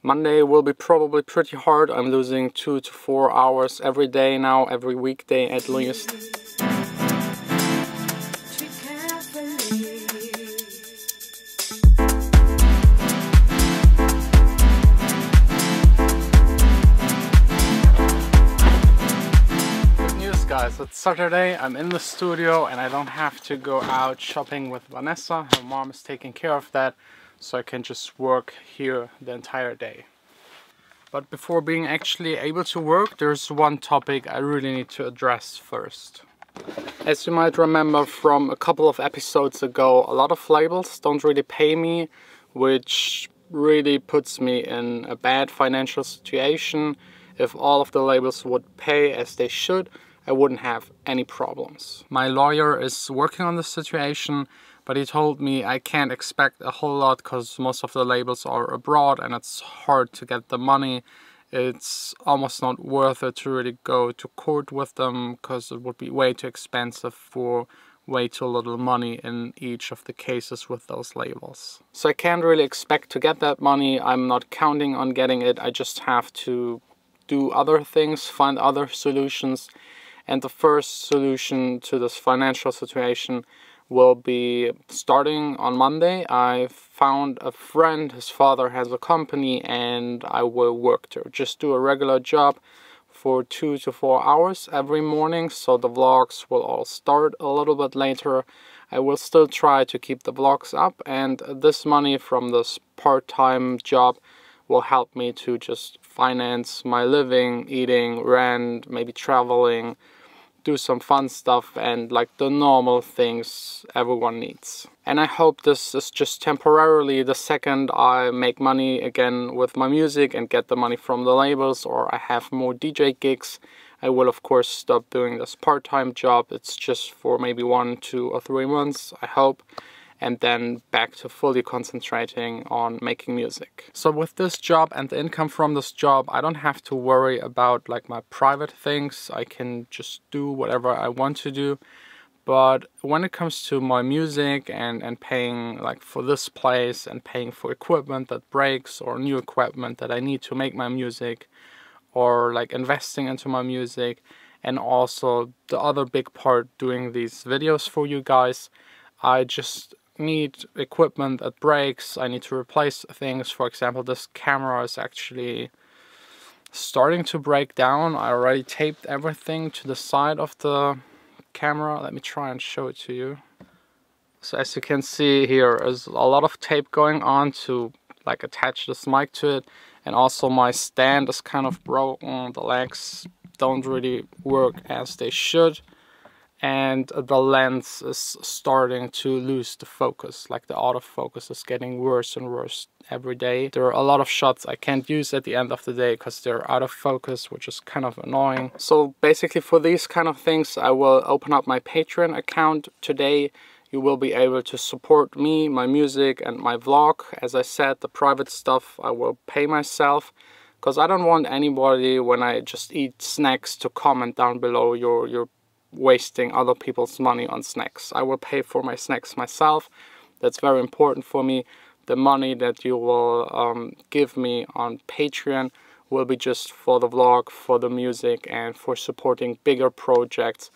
Monday will be probably pretty hard. I'm losing 2 to 4 hours every day now, every weekday at least. Guys, it's Saturday, I'm in the studio and I don't have to go out shopping with Vanessa. Her mom is taking care of that, so I can just work here the entire day. But before being actually able to work, there's one topic I really need to address first. As you might remember from a couple of episodes ago, a lot of labels don't really pay me, which really puts me in a bad financial situation. If all of the labels would pay as they should, I wouldn't have any problems. My lawyer is working on the situation, but he told me I can't expect a whole lot because most of the labels are abroad and it's hard to get the money. It's almost not worth it to really go to court with them because it would be way too expensive for way too little money in each of the cases with those labels. So I can't really expect to get that money. I'm not counting on getting it. I just have to do other things, find other solutions. And the first solution to this financial situation will be starting on Monday. I found a friend, his father has a company, and I will work there. Just do a regular job for 2 to 4 hours every morning, so the vlogs will all start a little bit later. I will still try to keep the vlogs up, and this money from this part-time job will help me to just finance my living, eating, rent, maybe traveling, do some fun stuff and like the normal things everyone needs. And I hope this is just temporarily. The second I make money again with my music and get the money from the labels, or I have more DJ gigs, I will of course stop doing this part-time job. It's just for maybe 1, 2 or 3 months, I hope. And then back to fully concentrating on making music. So with this job and the income from this job, I don't have to worry about like my private things. I can just do whatever I want to do. But when it comes to my music and paying like for this place and paying for equipment that breaks or new equipment that I need to make my music, or like investing into my music, and also the other big part, doing these videos for you guys, I just need equipment that breaks. I need to replace things. For example, this camera is actually starting to break down. I already taped everything to the side of the camera. Let me try and show it to you. So as you can see here is a lot of tape going on to like attach this mic to it, and also my stand is kind of broken. The legs don't really work as they should. And the lens is starting to lose the focus, like the autofocus is getting worse and worse every day. There are a lot of shots I can't use at the end of the day because they're out of focus, which is kind of annoying. So basically for these kind of things, I will open up my Patreon account today. You will be able to support me, my music and my vlog. As I said, the private stuff I will pay myself, because I don't want anybody when I just eat snacks to comment down below you're wasting other people's money on snacks. I will pay for my snacks myself. That's very important for me. The money that you will give me on Patreon will be just for the vlog, for the music, and for supporting bigger projects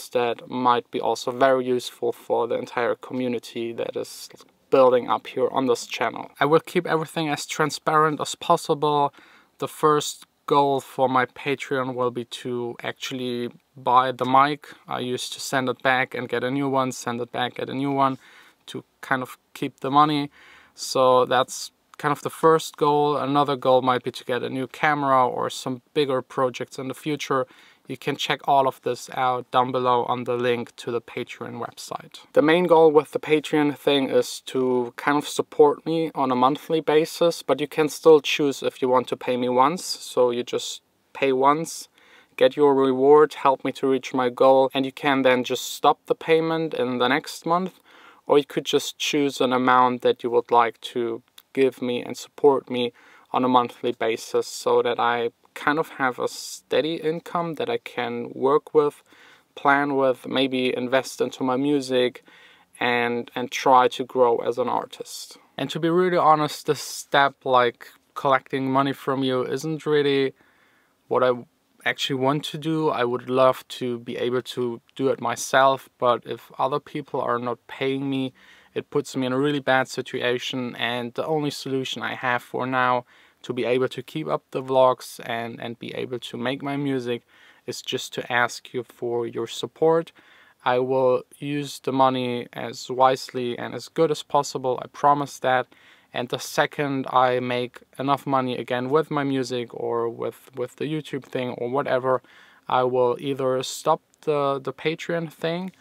that might be also very useful for the entire community that is building up here on this channel. I will keep everything as transparent as possible. The first goal for my Patreon will be to actually buy the mic. I used to send it back and get a new one, send it back, get a new one, to kind of keep the money. So that's kind of the first goal. Another goal might be to get a new camera or some bigger projects in the future. You can check all of this out down below on the link to the Patreon website. The main goal with the Patreon thing is to kind of support me on a monthly basis, but you can still choose if you want to pay me once. So you just pay once, get your reward, help me to reach my goal, and you can then just stop the payment in the next month, or you could just choose an amount that you would like to give me and support me on a monthly basis, so that I kind of have a steady income that I can work with, plan with, maybe invest into my music and try to grow as an artist. And to be really honest, this step like collecting money from you isn't really what I actually want to do. I would love to be able to do it myself, but if other people are not paying me, it puts me in a really bad situation, and the only solution I have for now to be able to keep up the vlogs and be able to make my music is just to ask you for your support. I will use the money as wisely and as good as possible, I promise that. And the second I make enough money again with my music or with the YouTube thing or whatever, I will either stop the Patreon thing,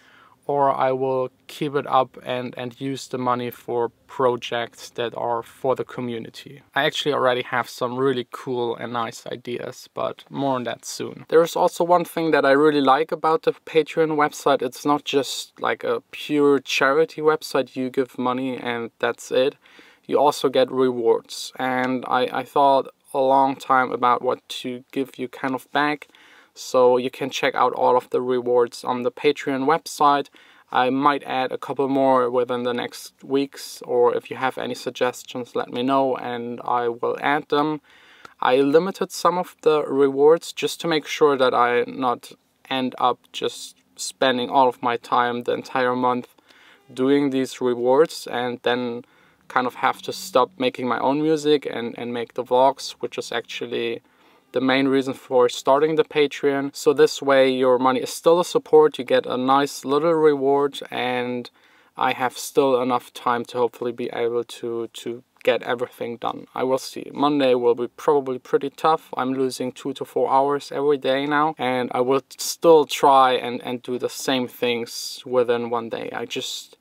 or I will keep it up and use the money for projects that are for the community. I actually already have some really cool and nice ideas, but more on that soon. There's also one thing that I really like about the Patreon website. It's not just like a pure charity website, you give money and that's it. You also get rewards, and I thought a long time about what to give you kind of back. So you can check out all of the rewards on the Patreon website. I might add a couple more within the next weeks, or if you have any suggestions, let me know and I will add them. I limited some of the rewards just to make sure that I not end up just spending all of my time the entire month doing these rewards and then kind of have to stop making my own music and make the vlogs, which is actually the main reason for starting the Patreon. So this way your money is still a support, you get a nice little reward, and I have still enough time to hopefully be able to get everything done. I will see. Monday will be probably pretty tough. I'm losing 2 to 4 hours every day now, and I will still try and do the same things within one day. I just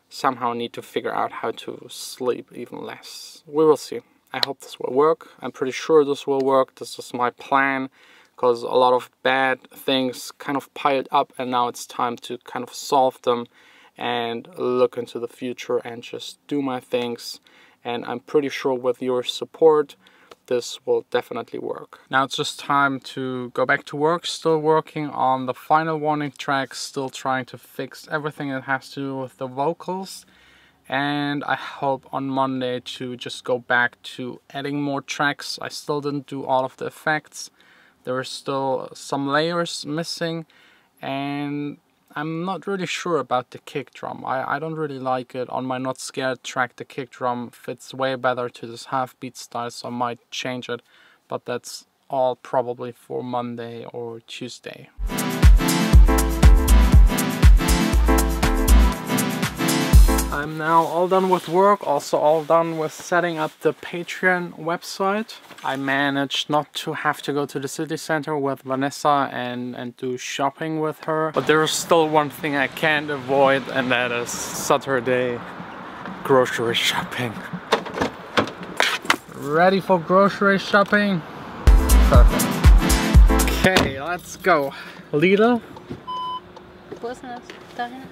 somehow need to figure out how to sleep even less. We will see. I hope this will work. I'm pretty sure this will work. This is my plan, because a lot of bad things kind of piled up and now it's time to kind of solve them and look into the future and just do my things. And I'm pretty sure with your support, this will definitely work. Now it's just time to go back to work. Still working on the final warning track, still trying to fix everything that has to do with the vocals. And I hope on Monday to just go back to adding more tracks. I still didn't do all of the effects. There are still some layers missing, and I'm not really sure about the kick drum. I don't really like it. On my Not Scared track, the kick drum fits way better to this half beat style, so I might change it. But that's all probably for Monday or Tuesday. I'm now all done with work, also all done with setting up the Patreon website. I managed not to have to go to the city center with Vanessa and do shopping with her. But there's still one thing I can't avoid, and that is Saturday grocery shopping. Ready for grocery shopping? Perfect. Okay, let's go. Lidl? Wo ist denn das? Da hinten?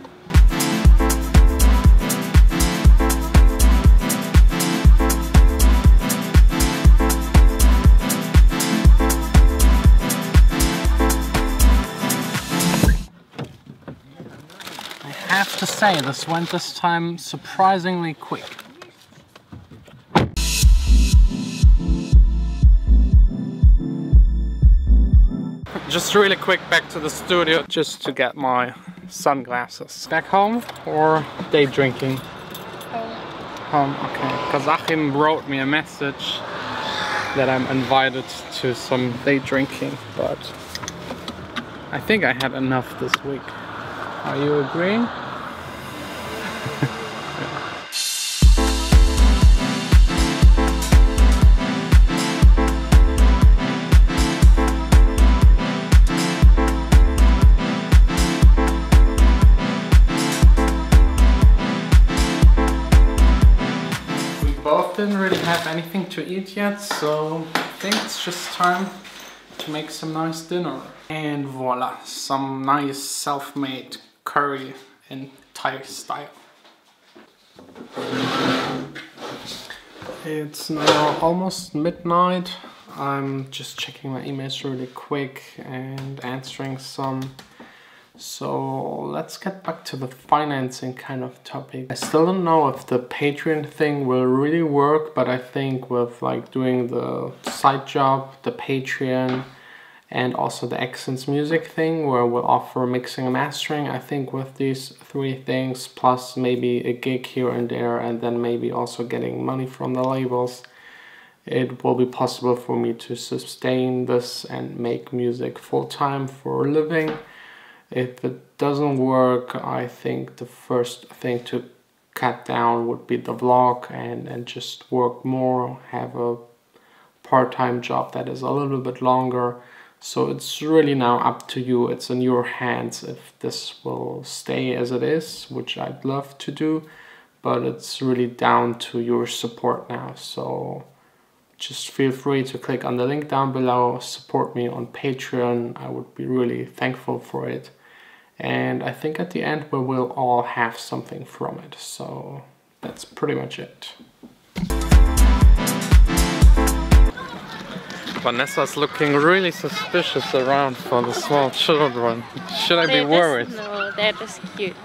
I have to say, this went this time surprisingly quick. Just really quick back to the studio just to get my sunglasses. Back home or day drinking? Home, okay. Because Achim wrote me a message that I'm invited to some day drinking, but I think I had enough this week. Are you agreeing? We both didn't really have anything to eat yet, so I think it's just time to make some nice dinner. And voila, some nice self-made curry in Thai style. It's now almost midnight. I'm just checking my emails really quick and answering some So let's get back to the financing kind of topic. I still don't know if the Patreon thing will really work, but I think with like doing the side job, the Patreon, and also the Accents Music thing where we'll offer mixing and mastering, I think with these 3 things plus maybe a gig here and there, and then maybe also getting money from the labels, it will be possible for me to sustain this and make music full-time for a living. If it doesn't work, I think the first thing to cut down would be the vlog and just work more, have a part-time job that is a little bit longer. So it's really now up to you. It's in your hands if this will stay as it is, which I'd love to do, but it's really down to your support now. So just feel free to click on the link down below, support me on Patreon. I would be really thankful for it. And I think at the end we will all have something from it. So that's pretty much it. Vanessa's looking really suspicious around for the small children. Should I be worried? No, they're just cute.